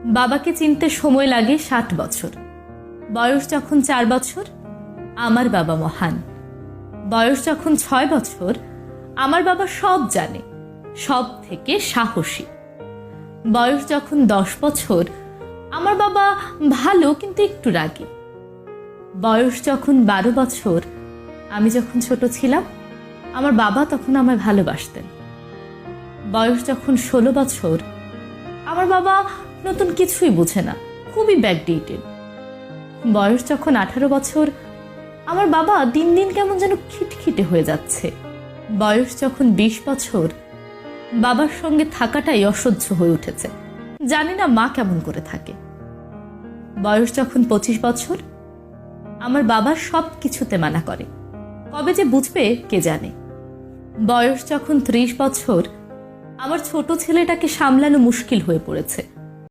বাবাকে চিনতে সময় লাগে ৬০ বছর। বয়স যখন ৪ বছর, আমার বাবা মহান। বয়স যখন ৬ বছর, আমার বাবা সব জানে, সব থেকে সাহসী। বয়স যখন ১০ বছর, আমার বাবা ভালো কিন্তু একটু রাগী। বয়স যখন ১২ বছর, আমি যখন ছোট ছিলাম, আমার বাবা তখন আমায় ভালোবাসতেন। বয়স যখন ১৬ বছর, আমার বাবা নতুন কিছুই বুঝে না, খুবই ব্যাকডেটেড। বয়স যখন ১৮ বছর, আমার বাবা দিন দিন কেমন যেন খিটখিটে হয়ে যাচ্ছে। বয়স যখন ২০ বছর, বাবার সঙ্গে থাকাটাই অসহ্য হয়ে উঠেছে, জানি না মা কেমন করে থাকে। বয়স যখন ২৫ বছর, আমার বাবা সব কিছুতে মানা করে, কবে যে বুঝবে কে জানে। বয়স যখন ৩০ বছর, আমার ছোট ছেলেটাকে সামলানো মুশকিল হয়ে পড়েছে।